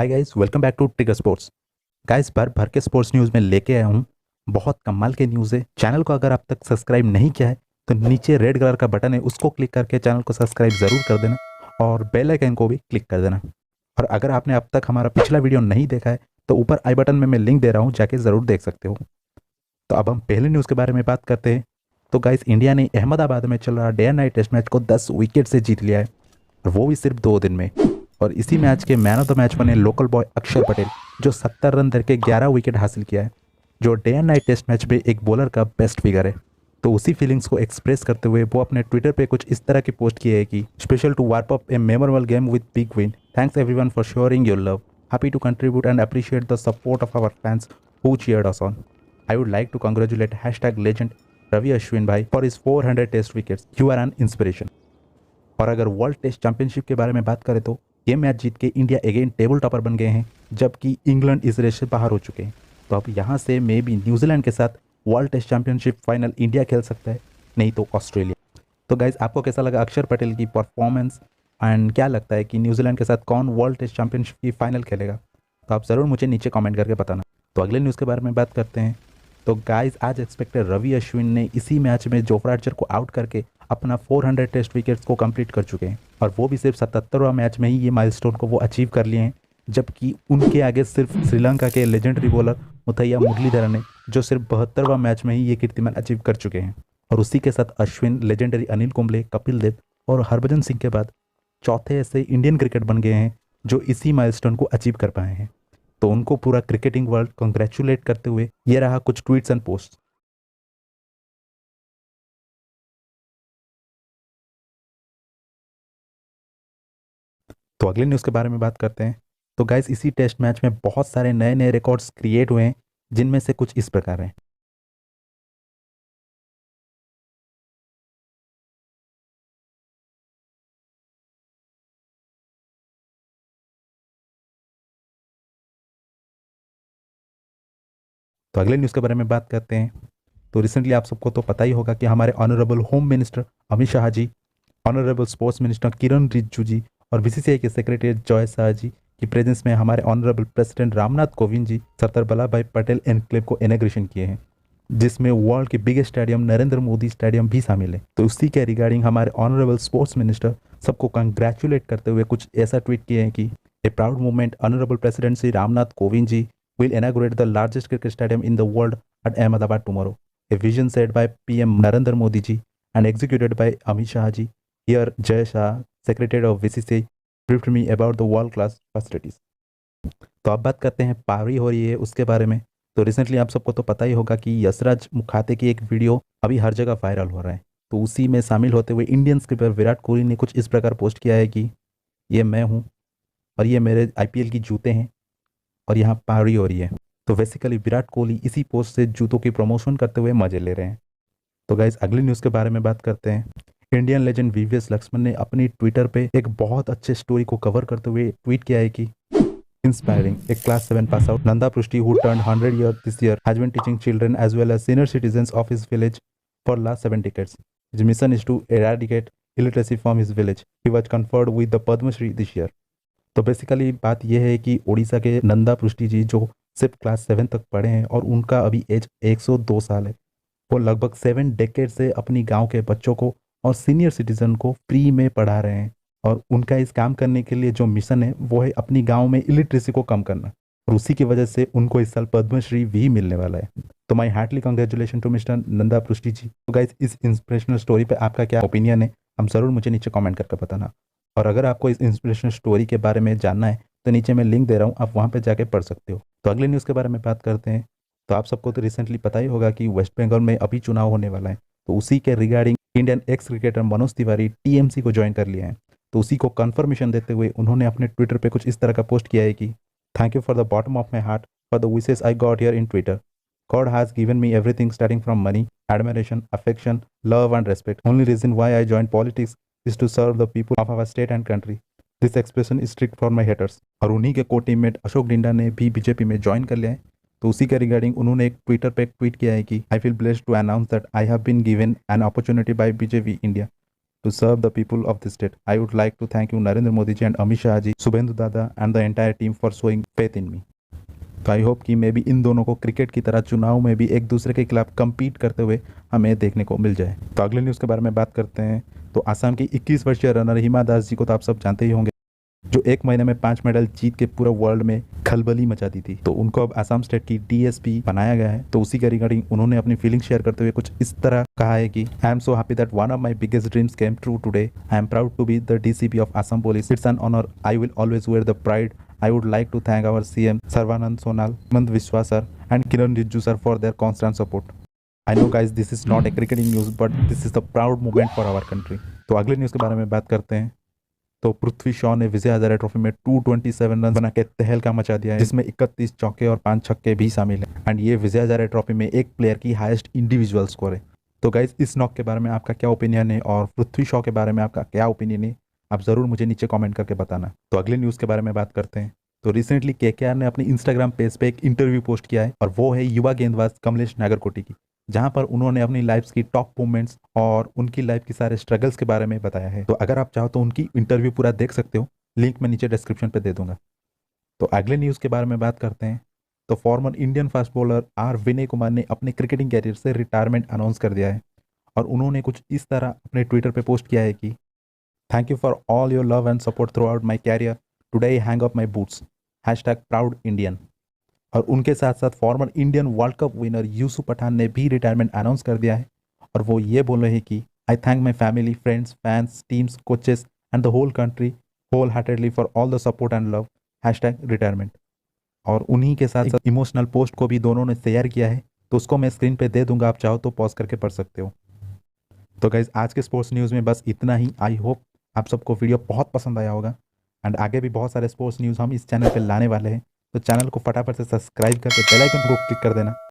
Hi guys, welcome back to trigger sports. Guys, भर भर के स्पोर्ट्स न्यूज़ में लेके आया हूँ। बहुत कमाल के न्यूज़ है। चैनल को अगर आप तक सब्सक्राइब नहीं किया है तो नीचे रेड कलर का बटन है, उसको क्लिक करके चैनल को सब्सक्राइब ज़रूर कर देना और बेल आइकन को भी क्लिक कर देना। और अगर आपने अब तक हमारा पिछला वीडियो नहीं देखा है तो ऊपर आई बटन में मैं लिंक दे रहा हूँ, जाके ज़रूर देख सकते हो। तो अब हम पहले न्यूज़ के बारे में बात करते हैं। तो गाइस, इंडिया ने अहमदाबाद में चल रहा day and night test match को 10 विकेट से जीत लिया है, और वो भी सिर्फ 2 दिन में। और इसी मैच के मैन ऑफ द मैच बने लोकल बॉय अक्षर पटेल, जो 70 रन दर के 11 विकेट हासिल किया है, जो day and night test match में एक बॉलर का बेस्ट फिगर है। तो उसी फीलिंग्स को एक्सप्रेस करते हुए वो अपने ट्विटर पे कुछ इस तरह की पोस्ट की है कि special to wrap up a memorable game with big win, thanks everyone for showering your love, happy to contribute and appreciate the support of our fans who cheered us on. I would like to congratulate #legend Ravi Ashwin भाई for his 400 test wickets, you are an inspiration. और अगर world test championship के बारे में बात करें तो ये मैच जीत के इंडिया अगेन टेबल टॉपर बन गए हैं, जबकि इंग्लैंड इस रेस से बाहर हो चुके हैं। तो अब यहाँ से मे बी न्यूजीलैंड के साथ world test championship final India खेल सकता है, नहीं तो ऑस्ट्रेलिया। तो गाइज, आपको कैसा लगा अक्षर पटेल की परफॉर्मेंस, एंड क्या लगता है कि न्यूजीलैंड के साथ कौन वर्ल्ड टेस्ट चैंपियनशिप की फाइनल खेलेगा? तो आप ज़रूर मुझे नीचे कमेंट करके बताना। तो अगले न्यूज़ के बारे में बात करते हैं। तो गाइज, आज एक्सपेक्टेड रवि अश्विन ने इसी मैच में जोफ्रा आर्चर को आउट करके अपना 400 टेस्ट विकेट्स को कंप्लीट कर चुके हैं, और वो भी सिर्फ 77वां मैच में ही ये माइलस्टोन को वो अचीव कर लिए हैं, जबकि उनके आगे सिर्फ श्रीलंका के लेजेंडरी बॉलर मुथैया मुरलीधरन ने, जो सिर्फ 72वां मैच में ही ये कीर्तिमान अचीव कर चुके हैं। और उसी के साथ अश्विन, लेजेंडरी अनिल कुंबले, कपिल देव और हरभजन सिंह के बाद चौथे ऐसे इंडियन क्रिकेट बन गए हैं जो इसी माइलस्टोन को अचीव कर पाए हैं। तो उनको पूरा क्रिकेटिंग वर्ल्ड कंग्रेचुलेट करते हुए ये रहा कुछ ट्वीट्स एंड पोस्ट। तो अगले न्यूज़ के बारे में बात करते हैं। तो गाइस, इसी टेस्ट मैच में बहुत सारे नए नए रिकॉर्ड्स क्रिएट हुए हैं, जिनमें से कुछ इस प्रकार हैं। तो अगले न्यूज़ के बारे में बात करते हैं। तो रिसेंटली आप सबको तो पता ही होगा कि हमारे honourable home minister Amit Shah ji, honourable sports minister Kiran Rijiju ji और बीसीसीआई के सेक्रेटरी जॉय शाह जी की प्रेजेंस में हमारे ऑनरेबल प्रेसिडेंट रामनाथ कोविंद जी सरदार वल्लभ भाई पटेल एनक्लेव को इनॉग्रेशन किए हैं, जिसमें वर्ल्ड के biggest stadium Narendra Modi stadium भी शामिल है। तो उसी के रिगार्डिंग हमारे ऑनरेबल स्पोर्ट्स मिनिस्टर सबको कंग्रेचुलेट करते हुए कुछ ऐसा ट्वीट किए हैं कि a proud moment, honourable president Shri Ramnath Kovind ji will inaugurate the largest cricket stadium in the world at Ahmedabad tomorrow. A vision set by PM Narendra Modi ji and executed by Amit Shah ji. Here, Jay Shah, Secretary of VCCI, briefed me about the world-class facilities. तो अब बात करते हैं पारी हो रही है उसके बारे में। तो रिसेंटली आप सबको तो पता ही होगा कि यशराज मुखाते की एक वीडियो अभी हर जगह वायरल हो रहा है। तो उसी में शामिल होते हुए इंडियन स्किपर विराट कोहली ने कुछ इस प्रकार पोस्ट किया है कि ये मैं हूँ और ये मेरे आईपीएल की जूते हैं और यहाँ पारी हो रही है। तो बेसिकली विराट कोहली इसी पोस्ट से जूतों की प्रमोशन करते हुए मजे ले रहे हैं। तो गाइज, अगली न्यूज़ के बारे में बात करते हैं। इंडियन लेजेंड वीवीएस लक्ष्मण ने अपनी ट्विटर पे एक बहुत अच्छे स्टोरी को कवर करते हुए ट्वीट किया है कि inspiring, a class 7 pass out Nanda Prusty who turned 100 year this year has been teaching children as well as senior citizens of his village for last 7 decades. His mission is to eradicate illiteracy from his village. He was conferred with the Padma Shri this year. तो basically बात यह है कि उड़ीसा के नंदा पृष्टि जी, जो सिर्फ class 7 तक पढ़े हैं और उनका अभी एज 102 साल है, वो लगभग 7 डेकेड से अपनी गांव के बच्चों को और सीनियर सिटीजन को फ्री में पढ़ा रहे हैं। और उनका इस काम करने के लिए जो मिशन है वो है अपनी गांव में इलिटरेसी को कम करना, और उसी की वजह से उनको इस साल पद्मश्री भी मिलने वाला है। तो my heartily congratulation to mister Nanda Prishti ji. तो गाइस, इस इंस्पिरेशनल स्टोरी पे आपका क्या ओपिनियन है, हम ज़रूर मुझे नीचे कमेंट करके बताना। और अगर आपको इस इंस्पिरेशनल स्टोरी के बारे में जानना है तो नीचे मैं लिंक दे रहा हूँ, आप वहाँ पे जाके पढ़ सकते हो। तो अगले न्यूज़ के बारे में बात करते हैं। तो आप सबको तो रिसेंटली पता ही होगा कि वेस्ट बंगाल में अभी चुनाव होने वाला है। तो उसी के regarding Indian ex cricketer Manoj Tiwari TMC को ज्वाइन कर लिया है। तो उसी को कंफर्मेशन देते हुए उन्होंने अपने ट्विटर पर कुछ इस तरह का पोस्ट किया है कि thank you for the bottom of my heart for the wishes I got here in Twitter. God has given me everything starting from money, admiration, affection, love and respect. Only reason why I joined politics is to serve the people of our state and country. This expression is strict for my haters. और उन्हीं के को teammate Ashok Dinda ने भी BJP में join कर लिया है। तो उसी के रिगार्डिंग उन्होंने एक ट्विटर पे ट्वीट किया है कि I feel blessed to announce that I have been given an opportunity by BJP India to serve the people of the state. I would like to thank you Narendra Modi ji and Amit Shah ji, Subhendu Dada and the entire team for showing faith in me. तो I hope कि may be in दोनों को cricket की तरह चुनाव में भी एक दूसरे के खिलाफ कम्पीट करते हुए हमें देखने को मिल जाए। तो अगले न्यूज़ के बारे में बात करते हैं। तो असम की 21 वर्षीय रनर हिमा दास जी को तो आप सब जानते ही होंगे, जो एक महीने में 5 मेडल जीत के पूरा वर्ल्ड में खलबली मचा दी थी। तो उनको अब असम स्टेट की डीएसपी बनाया गया है। तो उसी के रिगार्डिंग उन्होंने अपनी फीलिंग शेयर करते हुए कुछ इस तरह कहा है कि I am so happy that one of my biggest dreams came true today. I am proud to be the DCP of Assam police. It's an honour. I will always wear the pride. I would like to thank our CM Sarvanand Sonal, Hemant Vishwa sir and Kiran Rijiju sir for their constant support. I know guys this is not a cricketing news but this is the proud moment for our country. तो अगले news के बारे में बात करते हैं। तो पृथ्वी शॉ ने विजय हजारे ट्रॉफी में 227 रन बना के तहलका मचा दिया है, जिसमें 31 चौके और 5 छक्के भी शामिल हैं। एंड ये विजय हजारे ट्रॉफी में एक प्लेयर की हाईएस्ट इंडिविजुअल स्कोर है। तो गाइज इस नॉक के बारे में आपका क्या ओपिनियन है और पृथ्वी शॉ के बारे में आपका क्या ओपिनियन है, आप ज़रूर मुझे नीचे कमेंट करके बताना। तो अगले न्यूज़ के बारे में बात करते हैं। तो रिसेंटली केकेआर ने अपनी इंस्टाग्राम पेज पे एक इंटरव्यू पोस्ट किया है और वो है युवा गेंदबाज कमलेश नागरकोटी की, जहां पर उन्होंने अपनी लाइफ की टॉप मोमेंट्स और उनकी लाइफ के सारे स्ट्रगल्स के बारे में बताया है। तो अगर आप चाहो तो उनकी इंटरव्यू पूरा देख सकते हो, लिंक मैं नीचे डिस्क्रिप्शन पे दे दूंगा। तो अगले न्यूज़ के बारे में बात करते हैं। तो former Indian fast bowler R Vinay Kumar ने अपने क्रिकेटिंग कैरियर से रिटायरमेंट अनाउंस कर दिया है और उन्होंने कुछ इस तरह अपने ट्विटर पे पोस्ट किया है कि thank you for all your love and support throughout my career. Today I hang up my boots. #Proud Indian. और उनके साथ साथ former Indian world cup winner Yusuf Pathan ने भी रिटायरमेंट अनाउंस कर दिया है और वो ये बोल रहे हैं कि I thank my family, friends, fans, teams, coaches and the whole country wholeheartedly for all the support and love. #Retirement. और उन्हीं के साथ साथ इमोशनल पोस्ट को भी दोनों ने शेयर किया है, तो उसको मैं स्क्रीन पे दे दूंगा, आप चाहो तो पॉज करके पढ़ सकते हो। तो गाइज आज के स्पोर्ट्स न्यूज़ में बस इतना ही। आई होप आप सबको वीडियो बहुत पसंद आया होगा एंड आगे भी बहुत सारे स्पोर्ट्स न्यूज़ हम इस चैनल पे लाने वाले हैं। तो चैनल को फटाफट से सब्सक्राइब करके बेल आइकन को क्लिक कर देना